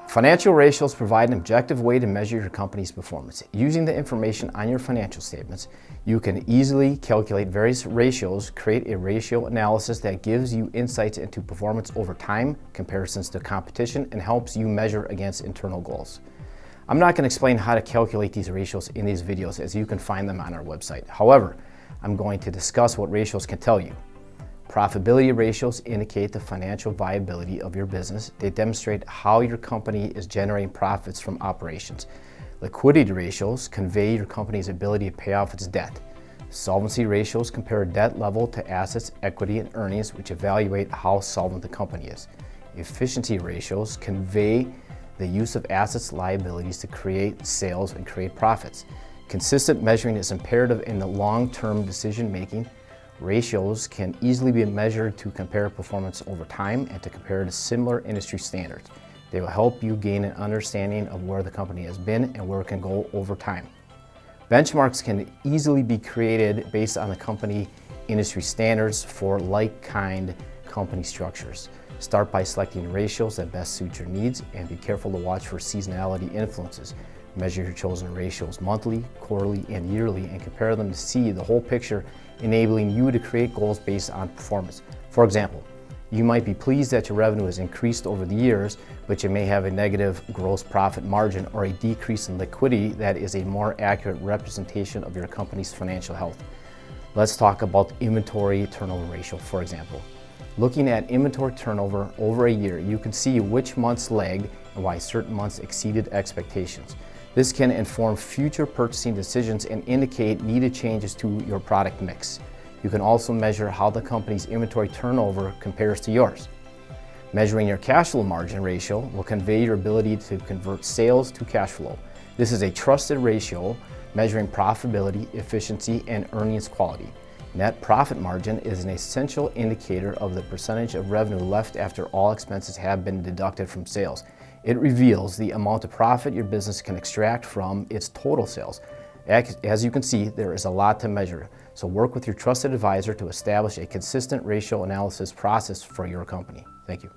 Financial ratios provide an objective way to measure your company's performance. Using the information on your financial statements, you can easily calculate various ratios, create a ratio analysis that gives you insights into performance over time, comparisons to competition, and helps you measure against internal goals. I'm not going to explain how to calculate these ratios in these videos, as you can find them on our website. However, I'm going to discuss what ratios can tell you. Profitability ratios indicate the financial viability of your business. They demonstrate how your company is generating profits from operations. Liquidity ratios convey your company's ability to pay off its debt. Solvency ratios compare debt level to assets, equity, and earnings, which evaluate how solvent the company is. Efficiency ratios convey the use of assets, liabilities to create sales and create profits. Consistent measuring is imperative in the long-term decision-making. Ratios can easily be measured to compare performance over time and to compare to similar industry standards. They will help you gain an understanding of where the company has been and where it can go over time. Benchmarks can easily be created based on the company industry standards for like-kind company structures. Start by selecting ratios that best suit your needs, and be careful to watch for seasonality influences. Measure your chosen ratios monthly, quarterly, and yearly, and compare them to see the whole picture, enabling you to create goals based on performance. For example, you might be pleased that your revenue has increased over the years, but you may have a negative gross profit margin or a decrease in liquidity that is a more accurate representation of your company's financial health. Let's talk about inventory turnover ratio, for example. Looking at inventory turnover over a year, you can see which months lagged and why certain months exceeded expectations. This can inform future purchasing decisions and indicate needed changes to your product mix. You can also measure how the company's inventory turnover compares to yours. Measuring your cash flow margin ratio will convey your ability to convert sales to cash flow. This is a trusted ratio measuring profitability, efficiency, and earnings quality. Net profit margin is an essential indicator of the percentage of revenue left after all expenses have been deducted from sales. It reveals the amount of profit your business can extract from its total sales. As you can see, there is a lot to measure, so work with your trusted advisor to establish a consistent ratio analysis process for your company. Thank you.